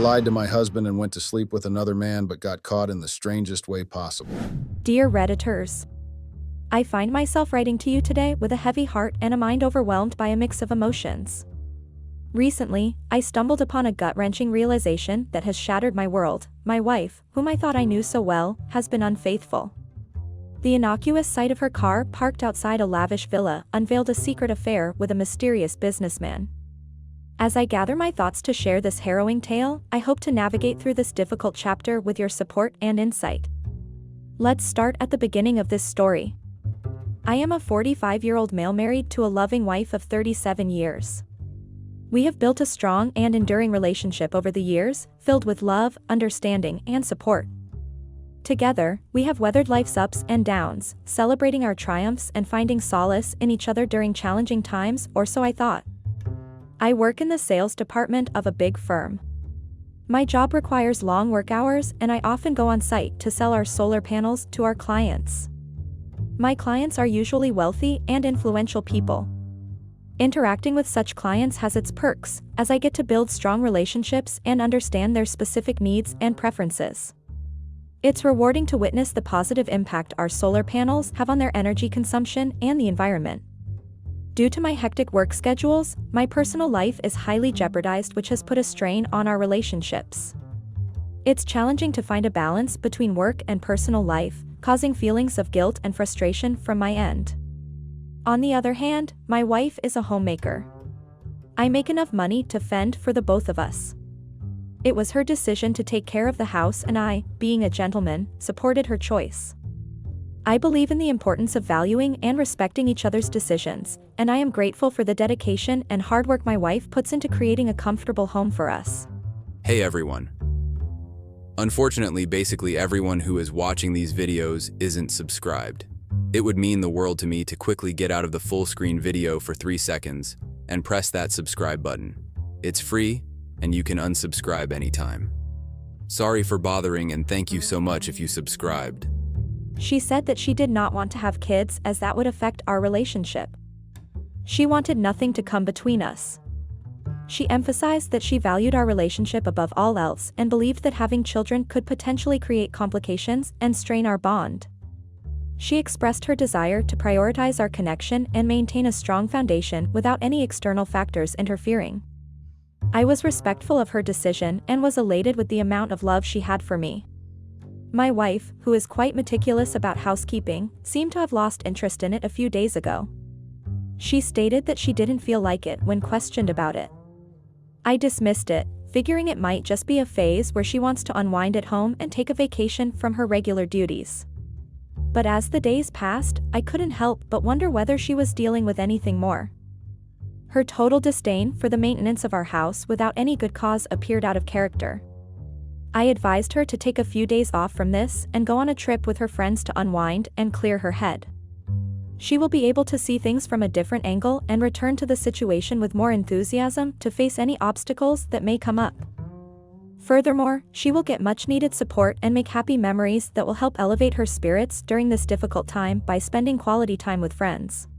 lied to my husband and went to sleep with another man, but got caught in the strangest way possible. Dear Redditors, I find myself writing to you today with a heavy heart and a mind overwhelmed by a mix of emotions. Recently, I stumbled upon a gut-wrenching realization that has shattered my world. My wife, whom I thought I knew so well, has been unfaithful. The innocuous sight of her car parked outside a lavish villa unveiled a secret affair with a mysterious businessman. As I gather my thoughts to share this harrowing tale, I hope to navigate through this difficult chapter with your support and insight. Let's start at the beginning of this story. I am a 45-year-old male married to a loving wife of 37 years. We have built a strong and enduring relationship over the years, filled with love, understanding, and support. Together, we have weathered life's ups and downs, celebrating our triumphs and finding solace in each other during challenging times, or so I thought. I work in the sales department of a big firm. My job requires long work hours, and I often go on site to sell our solar panels to our clients. My clients are usually wealthy and influential people. Interacting with such clients has its perks, as I get to build strong relationships and understand their specific needs and preferences. It's rewarding to witness the positive impact our solar panels have on their energy consumption and the environment. Due to my hectic work schedules, my personal life is highly jeopardized, which has put a strain on our relationships. It's challenging to find a balance between work and personal life, causing feelings of guilt and frustration from my end. On the other hand, my wife is a homemaker. I make enough money to fend for the both of us. It was her decision to take care of the house, and I, being a gentleman, supported her choice. I believe in the importance of valuing and respecting each other's decisions, and I am grateful for the dedication and hard work my wife puts into creating a comfortable home for us. Hey everyone. Unfortunately, basically everyone who is watching these videos isn't subscribed. It would mean the world to me to quickly get out of the full screen video for 3 seconds and press that subscribe button. It's free, and you can unsubscribe anytime. Sorry for bothering, and thank you so much if you subscribed. She said that she did not want to have kids as that would affect our relationship. She wanted nothing to come between us. She emphasized that she valued our relationship above all else and believed that having children could potentially create complications and strain our bond. She expressed her desire to prioritize our connection and maintain a strong foundation without any external factors interfering. I was respectful of her decision and was elated with the amount of love she had for me. My wife, who is quite meticulous about housekeeping, seemed to have lost interest in it a few days ago. She stated that she didn't feel like it when questioned about it. I dismissed it, figuring it might just be a phase where she wants to unwind at home and take a vacation from her regular duties. But as the days passed, I couldn't help but wonder whether she was dealing with anything more. Her total disdain for the maintenance of our house without any good cause appeared out of character. I advised her to take a few days off from this and go on a trip with her friends to unwind and clear her head. She will be able to see things from a different angle and return to the situation with more enthusiasm to face any obstacles that may come up. Furthermore, she will get much-needed support and make happy memories that will help elevate her spirits during this difficult time by spending quality time with friends.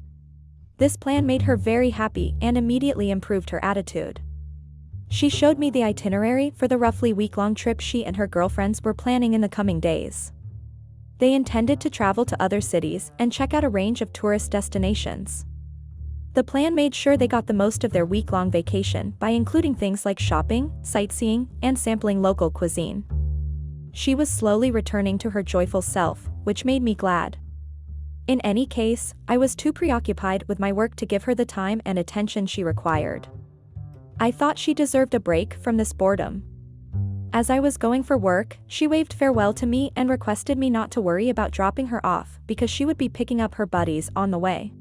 This plan made her very happy and immediately improved her attitude. She showed me the itinerary for the roughly week-long trip she and her girlfriends were planning in the coming days. They intended to travel to other cities and check out a range of tourist destinations. The plan made sure they got the most of their week-long vacation by including things like shopping, sightseeing, and sampling local cuisine. She was slowly returning to her joyful self, which made me glad. In any case, I was too preoccupied with my work to give her the time and attention she required. I thought she deserved a break from this boredom. As I was going for work, she waved farewell to me and requested me not to worry about dropping her off because she would be picking up her buddies on the way.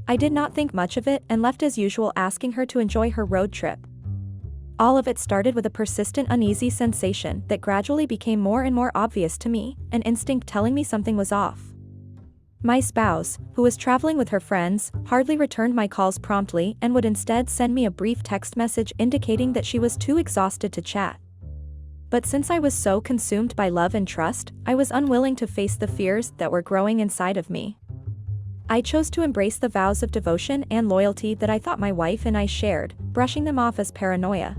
I did not think much of it and left as usual, asking her to enjoy her road trip. All of it started with a persistent uneasy sensation that gradually became more and more obvious to me, an instinct telling me something was off. My spouse, who was traveling with her friends, hardly returned my calls promptly and would instead send me a brief text message indicating that she was too exhausted to chat. But since I was so consumed by love and trust, I was unwilling to face the fears that were growing inside of me. I chose to embrace the vows of devotion and loyalty that I thought my wife and I shared, brushing them off as paranoia.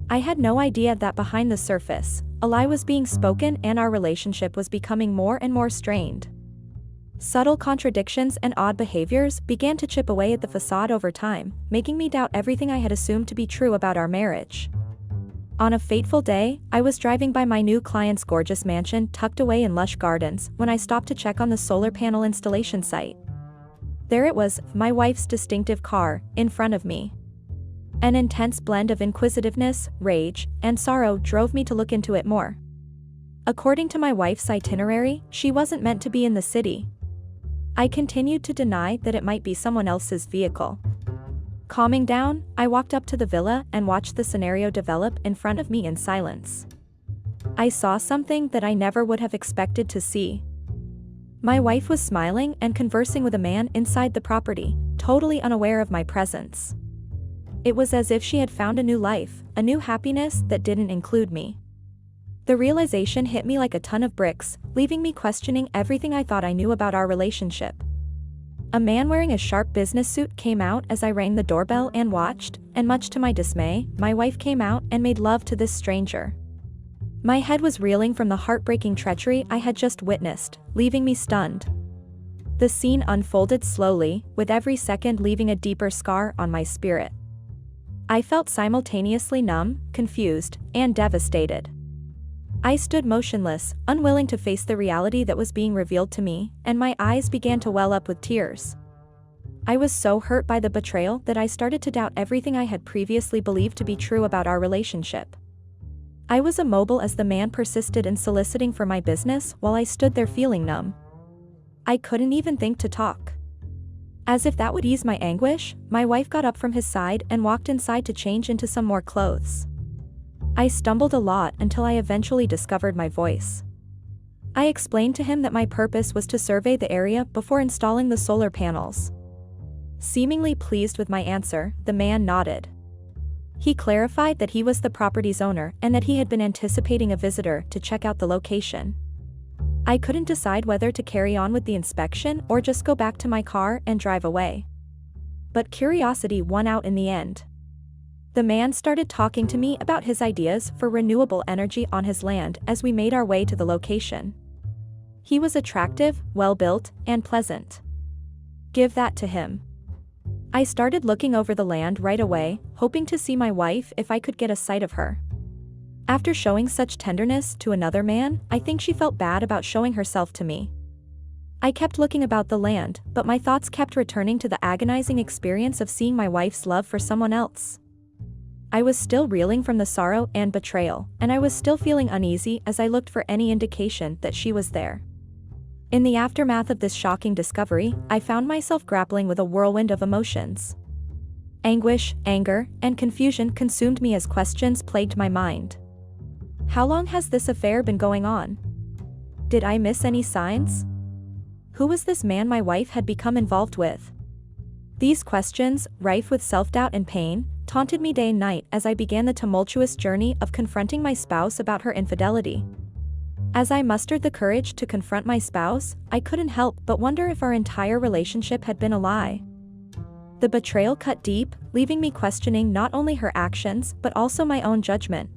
I had no idea that behind the surface, a lie was being spoken and our relationship was becoming more and more strained. Subtle contradictions and odd behaviors began to chip away at the facade over time, making me doubt everything I had assumed to be true about our marriage. On a fateful day, I was driving by my new client's gorgeous mansion tucked away in lush gardens when I stopped to check on the solar panel installation site. There it was, my wife's distinctive car, in front of me. An intense blend of inquisitiveness, rage, and sorrow drove me to look into it more. According to my wife's itinerary, she wasn't meant to be in the city. I continued to deny that it might be someone else's vehicle. Calming down, I walked up to the villa and watched the scenario develop in front of me in silence. I saw something that I never would have expected to see. My wife was smiling and conversing with a man inside the property, totally unaware of my presence. It was as if she had found a new life, a new happiness that didn't include me. The realization hit me like a ton of bricks, leaving me questioning everything I thought I knew about our relationship. A man wearing a sharp business suit came out as I rang the doorbell and watched, and much to my dismay, my wife came out and made love to this stranger. My head was reeling from the heartbreaking treachery I had just witnessed, leaving me stunned. The scene unfolded slowly, with every second leaving a deeper scar on my spirit. I felt simultaneously numb, confused, and devastated. I stood motionless, unwilling to face the reality that was being revealed to me, and my eyes began to well up with tears. I was so hurt by the betrayal that I started to doubt everything I had previously believed to be true about our relationship. I was immobile as the man persisted in soliciting for my business while I stood there feeling numb. I couldn't even think to talk. As if that would ease my anguish, my wife got up from his side and walked inside to change into some more clothes. I stumbled a lot until I eventually discovered my voice. I explained to him that my purpose was to survey the area before installing the solar panels. Seemingly pleased with my answer, the man nodded. He clarified that he was the property's owner and that he had been anticipating a visitor to check out the location. I couldn't decide whether to carry on with the inspection or just go back to my car and drive away. But curiosity won out in the end. The man started talking to me about his ideas for renewable energy on his land as we made our way to the location. He was attractive, well-built, and pleasant. Give that to him. I started looking over the land right away, hoping to see my wife if I could get a sight of her. After showing such tenderness to another man, I think she felt bad about showing herself to me. I kept looking about the land, but my thoughts kept returning to the agonizing experience of seeing my wife's love for someone else. I was still reeling from the sorrow and betrayal, and I was still feeling uneasy as I looked for any indication that she was there. In the aftermath of this shocking discovery, I found myself grappling with a whirlwind of emotions. Anguish, anger, and confusion consumed me as questions plagued my mind. How long has this affair been going on? Did I miss any signs? Who was this man my wife had become involved with? These questions, rife with self-doubt and pain, taunted me day and night as I began the tumultuous journey of confronting my spouse about her infidelity. As I mustered the courage to confront my spouse, I couldn't help but wonder if our entire relationship had been a lie. The betrayal cut deep, leaving me questioning not only her actions but also my own judgment.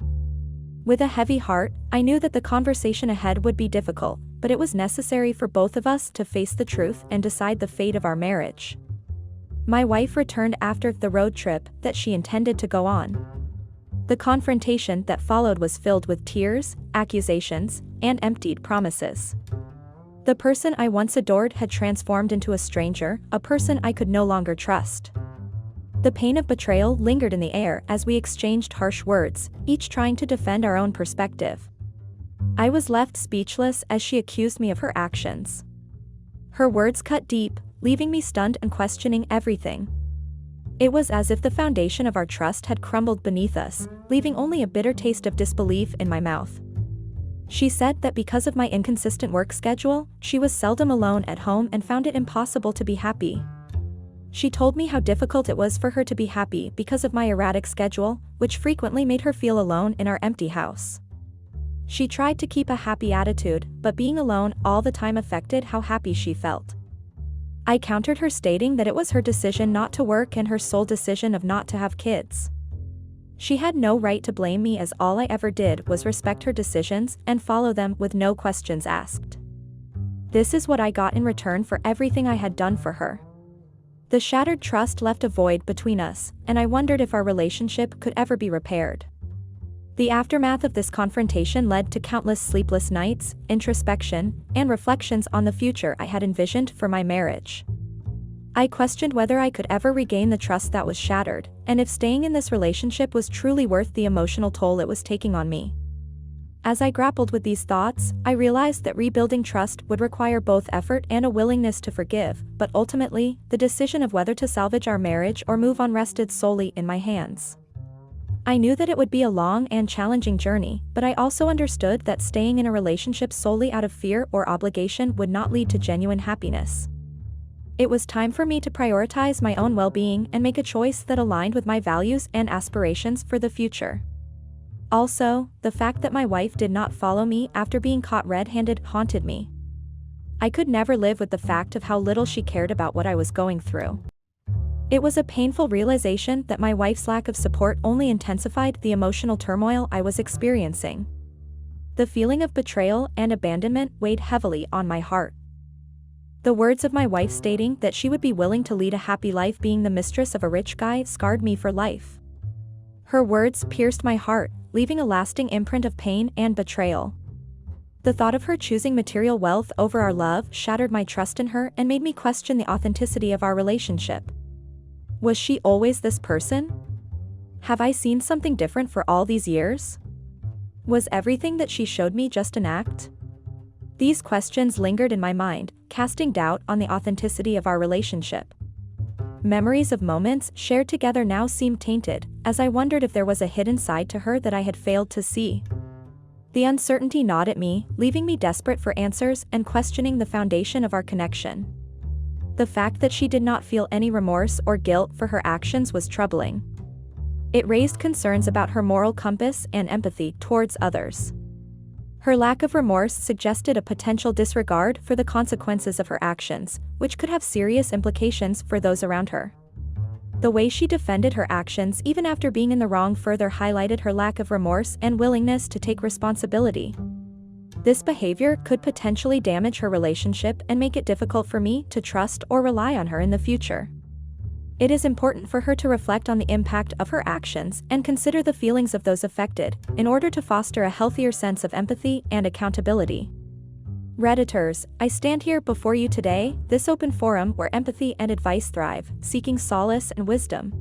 With a heavy heart, I knew that the conversation ahead would be difficult, but it was necessary for both of us to face the truth and decide the fate of our marriage. My wife returned after the road trip that she intended to go on. The confrontation that followed was filled with tears, accusations, and emptied promises. The person I once adored had transformed into a stranger, a person I could no longer trust. The pain of betrayal lingered in the air as we exchanged harsh words, each trying to defend our own perspective. I was left speechless as she accused me of her actions. Her words cut deep, leaving me stunned and questioning everything. It was as if the foundation of our trust had crumbled beneath us, leaving only a bitter taste of disbelief in my mouth. She said that because of my inconsistent work schedule, she was seldom alone at home and found it impossible to be happy. She told me how difficult it was for her to be happy because of my erratic schedule, which frequently made her feel alone in our empty house. She tried to keep a happy attitude, but being alone all the time affected how happy she felt. I countered her stating that it was her decision not to work and her sole decision of not to have kids. She had no right to blame me, as all I ever did was respect her decisions and follow them with no questions asked. This is what I got in return for everything I had done for her. The shattered trust left a void between us, and I wondered if our relationship could ever be repaired. The aftermath of this confrontation led to countless sleepless nights, introspection, and reflections on the future I had envisioned for my marriage. I questioned whether I could ever regain the trust that was shattered, and if staying in this relationship was truly worth the emotional toll it was taking on me. As I grappled with these thoughts, I realized that rebuilding trust would require both effort and a willingness to forgive, but ultimately, the decision of whether to salvage our marriage or move on rested solely in my hands. I knew that it would be a long and challenging journey, but I also understood that staying in a relationship solely out of fear or obligation would not lead to genuine happiness. It was time for me to prioritize my own well-being and make a choice that aligned with my values and aspirations for the future. Also, the fact that my wife did not follow me after being caught red-handed haunted me. I could never live with the fact of how little she cared about what I was going through. It was a painful realization that my wife's lack of support only intensified the emotional turmoil I was experiencing. The feeling of betrayal and abandonment weighed heavily on my heart. The words of my wife stating that she would be willing to lead a happy life being the mistress of a rich guy scarred me for life. Her words pierced my heart, leaving a lasting imprint of pain and betrayal. The thought of her choosing material wealth over our love shattered my trust in her and made me question the authenticity of our relationship. Was she always this person? Have I seen something different for all these years? Was everything that she showed me just an act? These questions lingered in my mind, casting doubt on the authenticity of our relationship. Memories of moments shared together now seemed tainted, as I wondered if there was a hidden side to her that I had failed to see. The uncertainty gnawed at me, leaving me desperate for answers and questioning the foundation of our connection. The fact that she did not feel any remorse or guilt for her actions was troubling. It raised concerns about her moral compass and empathy towards others. Her lack of remorse suggested a potential disregard for the consequences of her actions, which could have serious implications for those around her. The way she defended her actions even after being in the wrong further highlighted her lack of remorse and willingness to take responsibility. This behavior could potentially damage her relationship and make it difficult for me to trust or rely on her in the future. It is important for her to reflect on the impact of her actions and consider the feelings of those affected, in order to foster a healthier sense of empathy and accountability. Redditors, I stand here before you today, this open forum where empathy and advice thrive, seeking solace and wisdom.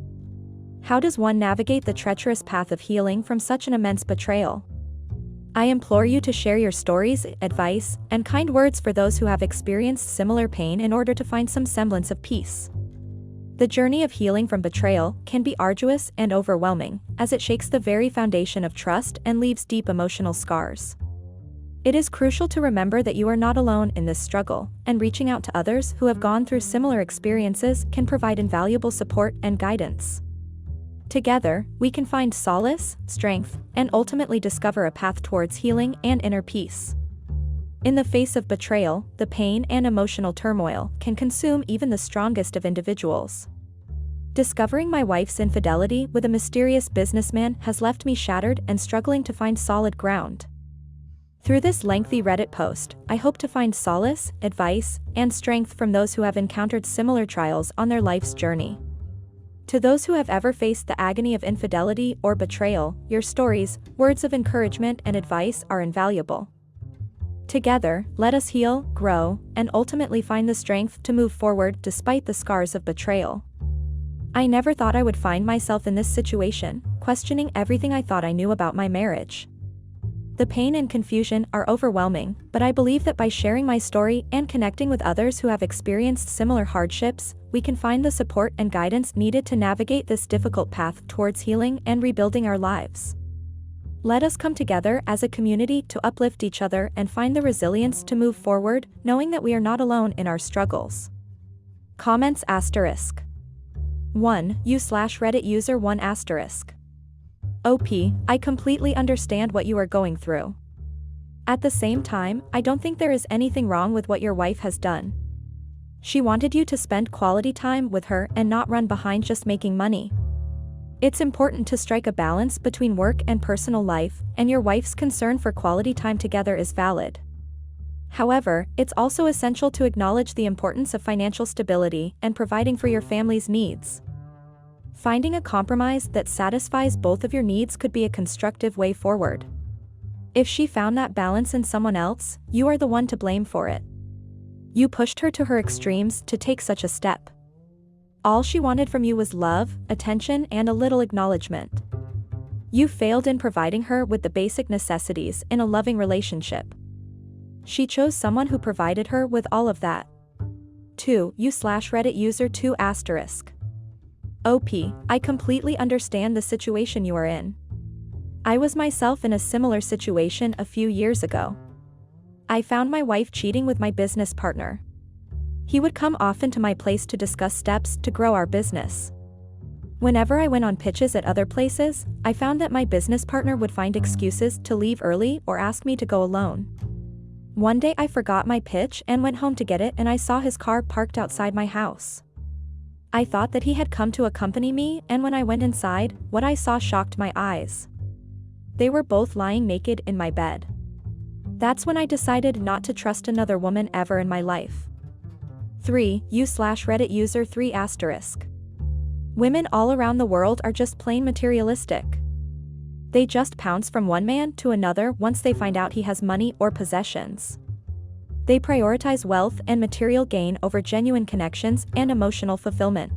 How does one navigate the treacherous path of healing from such an immense betrayal? I implore you to share your stories, advice, and kind words for those who have experienced similar pain in order to find some semblance of peace. The journey of healing from betrayal can be arduous and overwhelming, as it shakes the very foundation of trust and leaves deep emotional scars. It is crucial to remember that you are not alone in this struggle, and reaching out to others who have gone through similar experiences can provide invaluable support and guidance. Together, we can find solace, strength, and ultimately discover a path towards healing and inner peace. In the face of betrayal, the pain and emotional turmoil can consume even the strongest of individuals. Discovering my wife's infidelity with a mysterious businessman has left me shattered and struggling to find solid ground. Through this lengthy Reddit post, I hope to find solace, advice, and strength from those who have encountered similar trials on their life's journey. To those who have ever faced the agony of infidelity or betrayal, your stories, words of encouragement, and advice are invaluable. Together, let us heal, grow, and ultimately find the strength to move forward despite the scars of betrayal. I never thought I would find myself in this situation, questioning everything I thought I knew about my marriage. The pain and confusion are overwhelming, but I believe that by sharing my story and connecting with others who have experienced similar hardships, we can find the support and guidance needed to navigate this difficult path towards healing and rebuilding our lives. Let us come together as a community to uplift each other and find the resilience to move forward, knowing that we are not alone in our struggles. Comments *. 1. U/Reddit user 1 *. OP, I completely understand what you are going through. At the same time, I don't think there is anything wrong with what your wife has done. She wanted you to spend quality time with her and not run behind just making money. It's important to strike a balance between work and personal life, and your wife's concern for quality time together is valid. However, it's also essential to acknowledge the importance of financial stability and providing for your family's needs. Finding a compromise that satisfies both of your needs could be a constructive way forward. If she found that balance in someone else, you are the one to blame for it. You pushed her to her extremes to take such a step. All she wanted from you was love, attention, and a little acknowledgement. You failed in providing her with the basic necessities in a loving relationship. She chose someone who provided her with all of that. 2. You/Reddit user 2 asterisk. OP, I completely understand the situation you are in. I was myself in a similar situation a few years ago. I found my wife cheating with my business partner. He would come often to my place to discuss steps to grow our business. Whenever I went on pitches at other places, I found that my business partner would find excuses to leave early or ask me to go alone. One day I forgot my pitch and went home to get it, and I saw his car parked outside my house. I thought that he had come to accompany me, and when I went inside, what I saw shocked my eyes. They were both lying naked in my bed. That's when I decided not to trust another woman ever in my life. 3. You/Reddit user 3 asterisk. Women all around the world are just plain materialistic. They just pounce from one man to another once they find out he has money or possessions. They prioritize wealth and material gain over genuine connections and emotional fulfillment.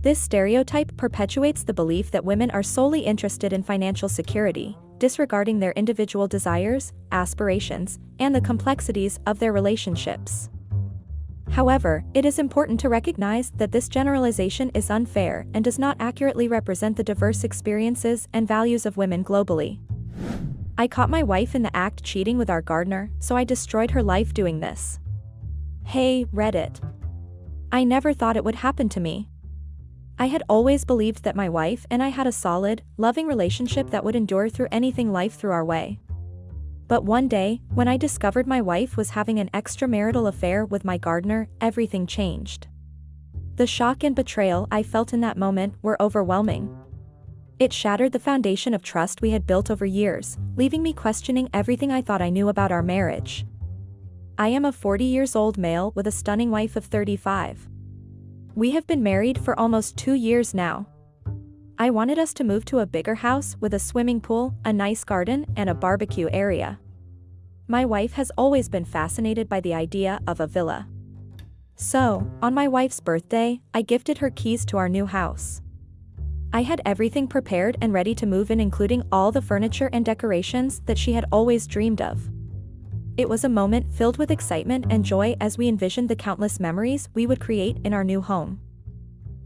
This stereotype perpetuates the belief that women are solely interested in financial security, disregarding their individual desires, aspirations, and the complexities of their relationships. However, it is important to recognize that this generalization is unfair and does not accurately represent the diverse experiences and values of women globally. I caught my wife in the act cheating with our gardener, so I destroyed her life doing this. Hey, Reddit. I never thought it would happen to me. I had always believed that my wife and I had a solid, loving relationship that would endure through anything life threw our way. But one day, when I discovered my wife was having an extramarital affair with my gardener, everything changed. The shock and betrayal I felt in that moment were overwhelming. It shattered the foundation of trust we had built over years, leaving me questioning everything I thought I knew about our marriage. I am a 40-year-old male with a stunning wife of 35. We have been married for almost 2 years now. I wanted us to move to a bigger house with a swimming pool, a nice garden, and a barbecue area. My wife has always been fascinated by the idea of a villa. So, on my wife's birthday, I gifted her keys to our new house. I had everything prepared and ready to move in, including all the furniture and decorations that she had always dreamed of. It was a moment filled with excitement and joy as we envisioned the countless memories we would create in our new home.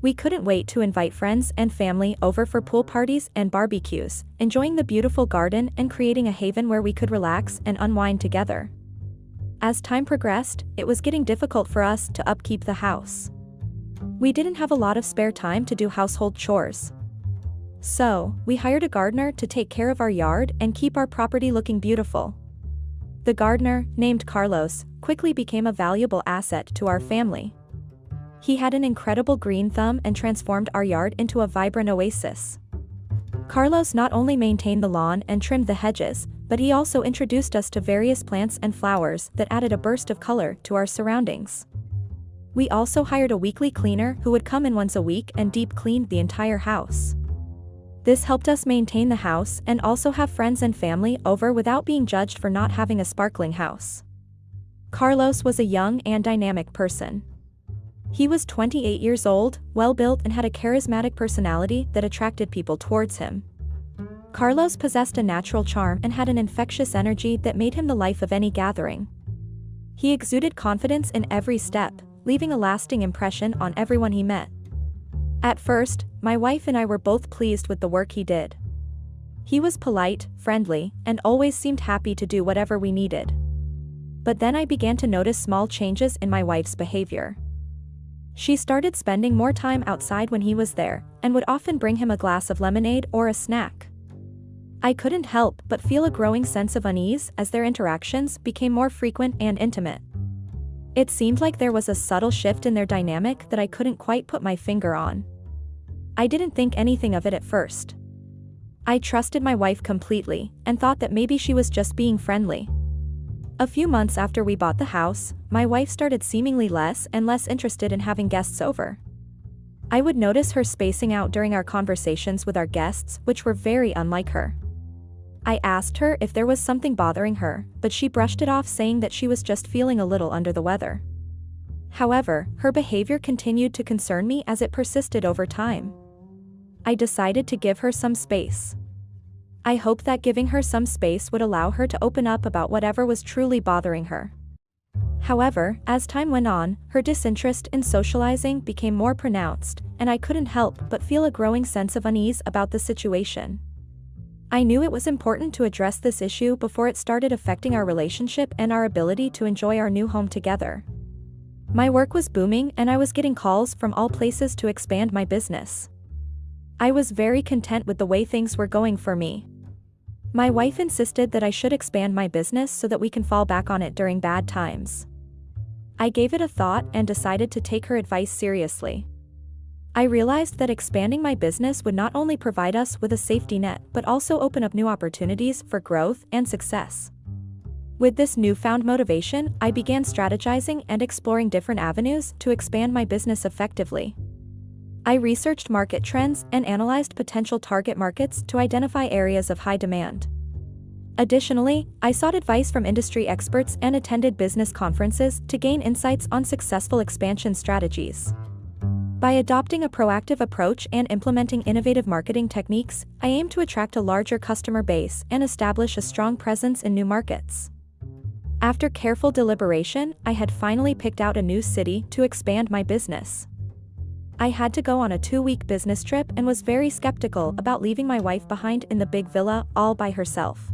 We couldn't wait to invite friends and family over for pool parties and barbecues, enjoying the beautiful garden and creating a haven where we could relax and unwind together. As time progressed, it was getting difficult for us to upkeep the house. We didn't have a lot of spare time to do household chores. So, we hired a gardener to take care of our yard and keep our property looking beautiful. The gardener, named Carlos, quickly became a valuable asset to our family. He had an incredible green thumb and transformed our yard into a vibrant oasis. Carlos not only maintained the lawn and trimmed the hedges, but he also introduced us to various plants and flowers that added a burst of color to our surroundings. We also hired a weekly cleaner who would come in once a week and deep clean the entire house. This helped us maintain the house and also have friends and family over without being judged for not having a sparkling house. Carlos was a young and dynamic person. He was 28 years old, well-built, and had a charismatic personality that attracted people towards him. Carlos possessed a natural charm and had an infectious energy that made him the life of any gathering. He exuded confidence in every step, leaving a lasting impression on everyone he met. At first, my wife and I were both pleased with the work he did. He was polite, friendly, and always seemed happy to do whatever we needed. But then I began to notice small changes in my wife's behavior. She started spending more time outside when he was there, and would often bring him a glass of lemonade or a snack. I couldn't help but feel a growing sense of unease as their interactions became more frequent and intimate. It seemed like there was a subtle shift in their dynamic that I couldn't quite put my finger on. I didn't think anything of it at first. I trusted my wife completely and thought that maybe she was just being friendly. A few months after we bought the house, my wife started seemingly less and less interested in having guests over. I would notice her spacing out during our conversations with our guests, which were very unlike her. I asked her if there was something bothering her, but she brushed it off, saying that she was just feeling a little under the weather. However, her behavior continued to concern me as it persisted over time. I decided to give her some space. I hoped that giving her some space would allow her to open up about whatever was truly bothering her. However, as time went on, her disinterest in socializing became more pronounced, and I couldn't help but feel a growing sense of unease about the situation. I knew it was important to address this issue before it started affecting our relationship and our ability to enjoy our new home together. My work was booming and I was getting calls from all places to expand my business. I was very content with the way things were going for me. My wife insisted that I should expand my business so that we can fall back on it during bad times. I gave it a thought and decided to take her advice seriously. I realized that expanding my business would not only provide us with a safety net but also open up new opportunities for growth and success. With this newfound motivation, I began strategizing and exploring different avenues to expand my business effectively. I researched market trends and analyzed potential target markets to identify areas of high demand. Additionally, I sought advice from industry experts and attended business conferences to gain insights on successful expansion strategies. By adopting a proactive approach and implementing innovative marketing techniques, I aim to attract a larger customer base and establish a strong presence in new markets. After careful deliberation, I had finally picked out a new city to expand my business. I had to go on a 2-week business trip and was very skeptical about leaving my wife behind in the big villa all by herself.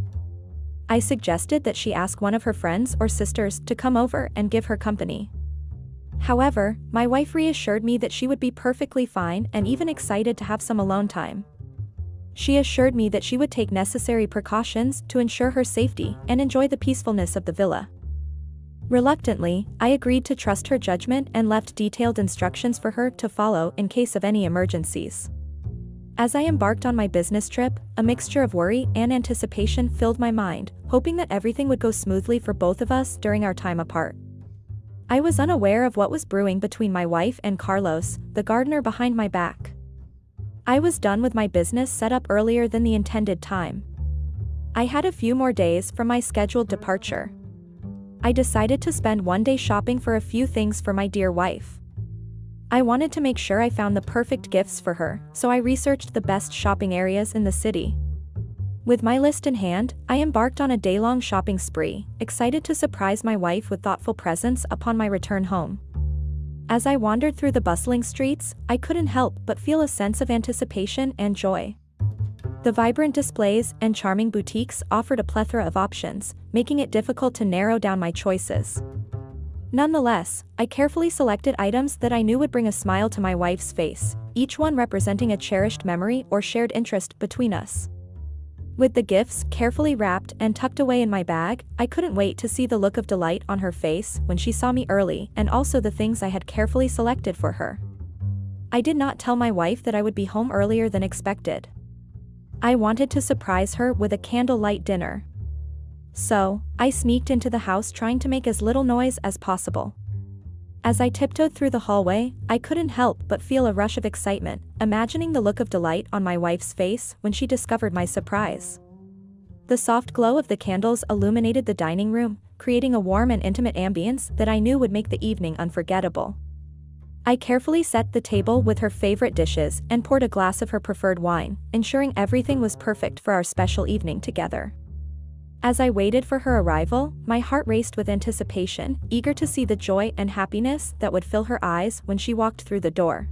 I suggested that she ask one of her friends or sisters to come over and give her company. However, my wife reassured me that she would be perfectly fine and even excited to have some alone time. She assured me that she would take necessary precautions to ensure her safety and enjoy the peacefulness of the villa. Reluctantly, I agreed to trust her judgment and left detailed instructions for her to follow in case of any emergencies. As I embarked on my business trip, a mixture of worry and anticipation filled my mind, hoping that everything would go smoothly for both of us during our time apart. I was unaware of what was brewing between my wife and Carlos, the gardener behind my back. I was done with my business set up earlier than the intended time. I had a few more days from my scheduled departure. I decided to spend one day shopping for a few things for my dear wife. I wanted to make sure I found the perfect gifts for her, so I researched the best shopping areas in the city. With my list in hand, I embarked on a day-long shopping spree, excited to surprise my wife with thoughtful presents upon my return home. As I wandered through the bustling streets, I couldn't help but feel a sense of anticipation and joy. The vibrant displays and charming boutiques offered a plethora of options, making it difficult to narrow down my choices. Nonetheless, I carefully selected items that I knew would bring a smile to my wife's face, each one representing a cherished memory or shared interest between us. With the gifts carefully wrapped and tucked away in my bag, I couldn't wait to see the look of delight on her face when she saw me early, and also the things I had carefully selected for her. I did not tell my wife that I would be home earlier than expected. I wanted to surprise her with a candlelight dinner. So, I sneaked into the house trying to make as little noise as possible. As I tiptoed through the hallway, I couldn't help but feel a rush of excitement, imagining the look of delight on my wife's face when she discovered my surprise. The soft glow of the candles illuminated the dining room, creating a warm and intimate ambience that I knew would make the evening unforgettable. I carefully set the table with her favorite dishes and poured a glass of her preferred wine, ensuring everything was perfect for our special evening together. As I waited for her arrival, my heart raced with anticipation, eager to see the joy and happiness that would fill her eyes when she walked through the door.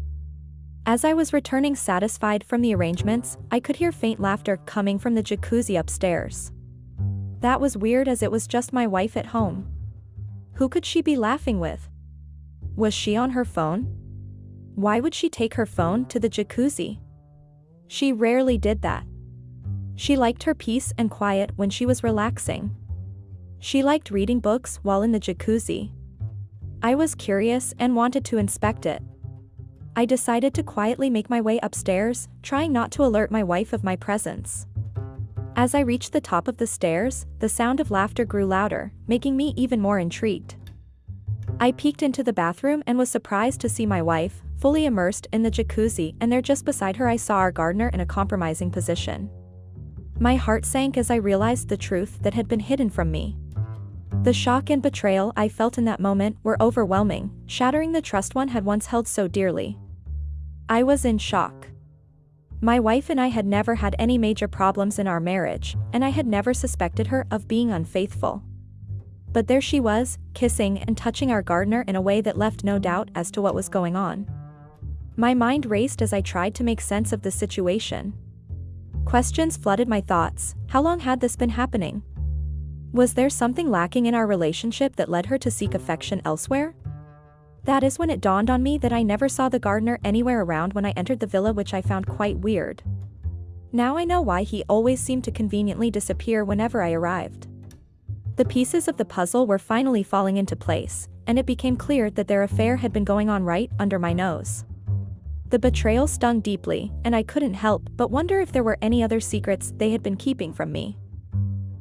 As I was returning satisfied from the arrangements, I could hear faint laughter coming from the jacuzzi upstairs. That was weird, as it was just my wife at home. Who could she be laughing with? Was she on her phone? Why would she take her phone to the jacuzzi? She rarely did that. She liked her peace and quiet when she was relaxing. She liked reading books while in the jacuzzi. I was curious and wanted to inspect it. I decided to quietly make my way upstairs, trying not to alert my wife of my presence. As I reached the top of the stairs, the sound of laughter grew louder, making me even more intrigued. I peeked into the bathroom and was surprised to see my wife, fully immersed in the jacuzzi, and there just beside her I saw our gardener in a compromising position. My heart sank as I realized the truth that had been hidden from me. The shock and betrayal I felt in that moment were overwhelming, shattering the trust one had once held so dearly. I was in shock. My wife and I had never had any major problems in our marriage, and I had never suspected her of being unfaithful. But there she was, kissing and touching our gardener in a way that left no doubt as to what was going on. My mind raced as I tried to make sense of the situation. Questions flooded my thoughts. How long had this been happening? Was there something lacking in our relationship that led her to seek affection elsewhere? That is when it dawned on me that I never saw the gardener anywhere around when I entered the villa, which I found quite weird. Now I know why he always seemed to conveniently disappear whenever I arrived. The pieces of the puzzle were finally falling into place, and it became clear that their affair had been going on right under my nose. The betrayal stung deeply, and I couldn't help but wonder if there were any other secrets they had been keeping from me.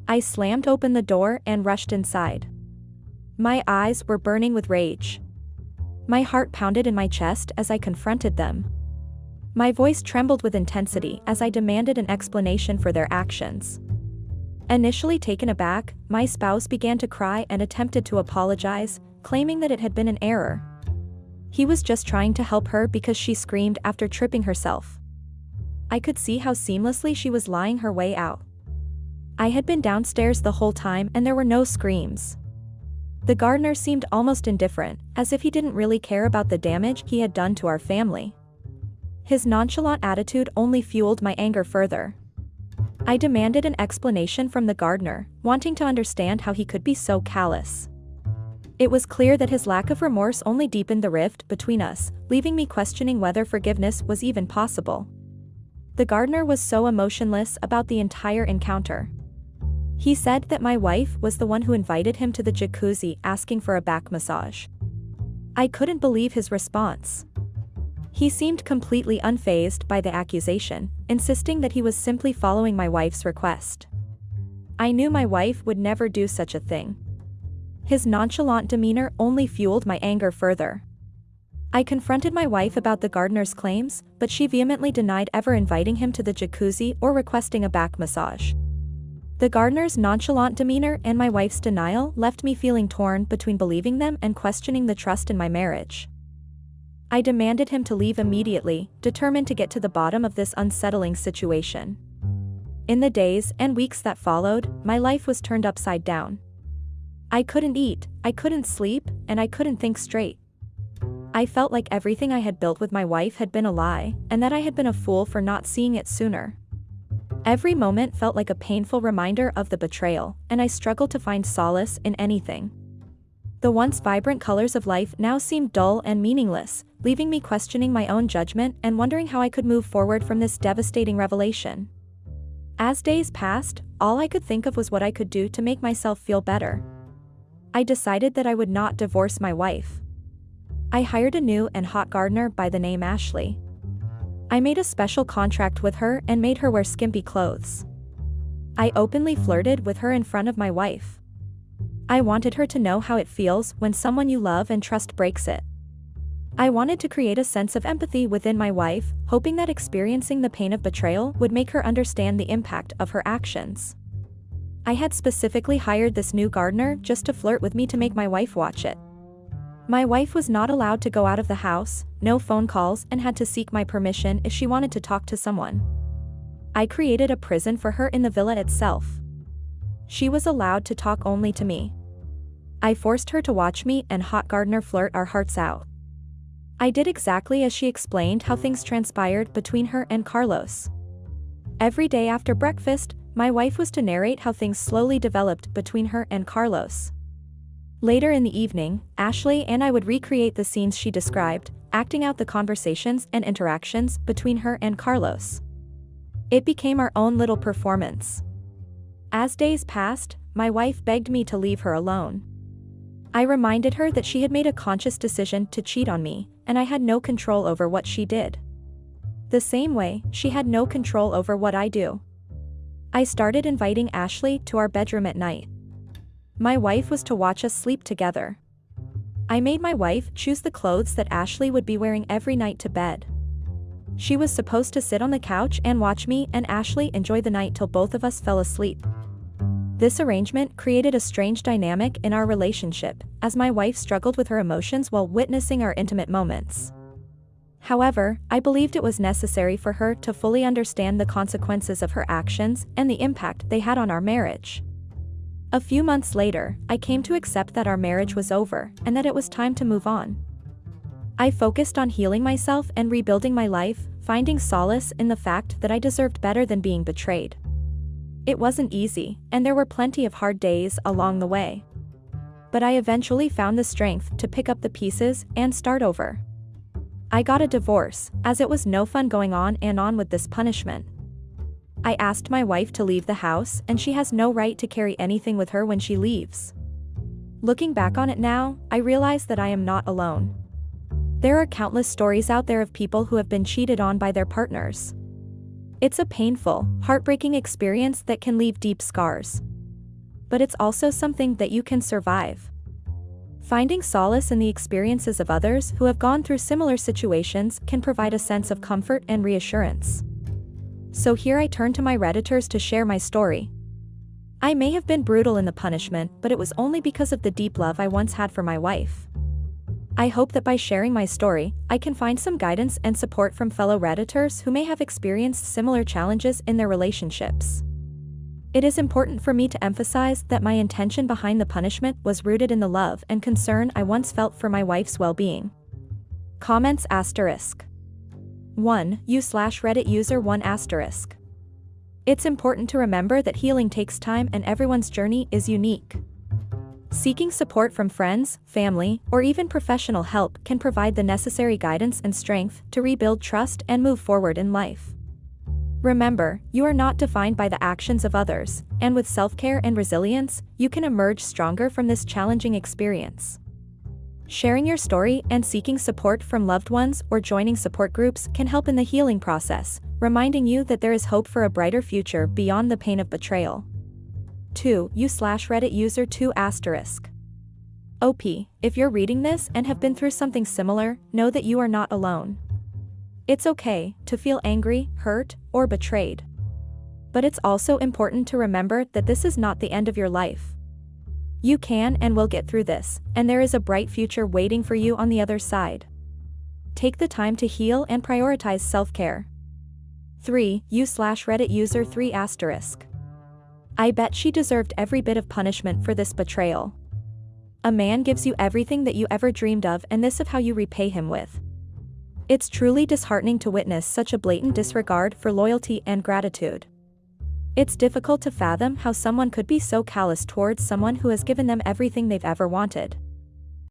I slammed open the door and rushed inside. My eyes were burning with rage. My heart pounded in my chest as I confronted them. My voice trembled with intensity as I demanded an explanation for their actions. Initially taken aback, my spouse began to cry and attempted to apologize, claiming that it had been an error. He was just trying to help her because she screamed after tripping herself. I could see how seamlessly she was lying her way out. I had been downstairs the whole time and there were no screams. The gardener seemed almost indifferent, as if he didn't really care about the damage he had done to our family. His nonchalant attitude only fueled my anger further. I demanded an explanation from the gardener, wanting to understand how he could be so callous. It was clear that his lack of remorse only deepened the rift between us, leaving me questioning whether forgiveness was even possible. The gardener was so emotionless about the entire encounter. He said that my wife was the one who invited him to the jacuzzi asking for a back massage. I couldn't believe his response. He seemed completely unfazed by the accusation, insisting that he was simply following my wife's request. I knew my wife would never do such a thing. His nonchalant demeanor only fueled my anger further. I confronted my wife about the gardener's claims, but she vehemently denied ever inviting him to the jacuzzi or requesting a back massage. The gardener's nonchalant demeanor and my wife's denial left me feeling torn between believing them and questioning the trust in my marriage. I demanded him to leave immediately, determined to get to the bottom of this unsettling situation. In the days and weeks that followed, my life was turned upside down. I couldn't eat, I couldn't sleep, and I couldn't think straight. I felt like everything I had built with my wife had been a lie, and that I had been a fool for not seeing it sooner. Every moment felt like a painful reminder of the betrayal, and I struggled to find solace in anything. The once vibrant colors of life now seemed dull and meaningless, leaving me questioning my own judgment and wondering how I could move forward from this devastating revelation. As days passed, all I could think of was what I could do to make myself feel better. I decided that I would not divorce my wife. I hired a new and hot gardener by the name Ashley. I made a special contract with her and made her wear skimpy clothes. I openly flirted with her in front of my wife. I wanted her to know how it feels when someone you love and trust breaks it. I wanted to create a sense of empathy within my wife, hoping that experiencing the pain of betrayal would make her understand the impact of her actions. I had specifically hired this new gardener just to flirt with me to make my wife watch it. My wife was not allowed to go out of the house, no phone calls, and had to seek my permission if she wanted to talk to someone. I created a prison for her in the villa itself. She was allowed to talk only to me. I forced her to watch me and hot gardener flirt our hearts out. I did exactly as she explained how things transpired between her and Carlos. Every day after breakfast, my wife was to narrate how things slowly developed between her and Carlos. Later in the evening, Ashley and I would recreate the scenes she described, acting out the conversations and interactions between her and Carlos. It became our own little performance. As days passed, my wife begged me to leave her alone. I reminded her that she had made a conscious decision to cheat on me, and I had no control over what she did. The same way, she had no control over what I do. I started inviting Ashley to our bedroom at night. My wife was to watch us sleep together. I made my wife choose the clothes that Ashley would be wearing every night to bed. She was supposed to sit on the couch and watch me and Ashley enjoy the night till both of us fell asleep. This arrangement created a strange dynamic in our relationship, as my wife struggled with her emotions while witnessing our intimate moments. However, I believed it was necessary for her to fully understand the consequences of her actions and the impact they had on our marriage. A few months later, I came to accept that our marriage was over and that it was time to move on. I focused on healing myself and rebuilding my life, finding solace in the fact that I deserved better than being betrayed. It wasn't easy, and there were plenty of hard days along the way. But I eventually found the strength to pick up the pieces and start over. I got a divorce, as it was no fun going on and on with this punishment. I asked my wife to leave the house, and she has no right to carry anything with her when she leaves. Looking back on it now, I realize that I am not alone. There are countless stories out there of people who have been cheated on by their partners. It's a painful, heartbreaking experience that can leave deep scars. But it's also something that you can survive. Finding solace in the experiences of others who have gone through similar situations can provide a sense of comfort and reassurance. So here I turn to my Redditors to share my story. I may have been brutal in the punishment, but it was only because of the deep love I once had for my wife. I hope that by sharing my story, I can find some guidance and support from fellow Redditors who may have experienced similar challenges in their relationships. It is important for me to emphasize that my intention behind the punishment was rooted in the love and concern I once felt for my wife's well-being. Comments *. 1. U/Reddit user 1 *. It's important to remember that healing takes time and everyone's journey is unique. Seeking support from friends, family, or even professional help can provide the necessary guidance and strength to rebuild trust and move forward in life. Remember, you are not defined by the actions of others, and with self-care and resilience, you can emerge stronger from this challenging experience. Sharing your story and seeking support from loved ones or joining support groups can help in the healing process, reminding you that there is hope for a brighter future beyond the pain of betrayal. 2. U/Reddit user 2 *. OP, if you're reading this and have been through something similar, know that you are not alone. It's okay to feel angry, hurt, or betrayed. But it's also important to remember that this is not the end of your life. You can and will get through this, and there is a bright future waiting for you on the other side. Take the time to heal and prioritize self-care. 3. U/Reddit user 3 *. I bet she deserved every bit of punishment for this betrayal. A man gives you everything that you ever dreamed of, and this is how you repay him with. It's truly disheartening to witness such a blatant disregard for loyalty and gratitude. It's difficult to fathom how someone could be so callous towards someone who has given them everything they've ever wanted.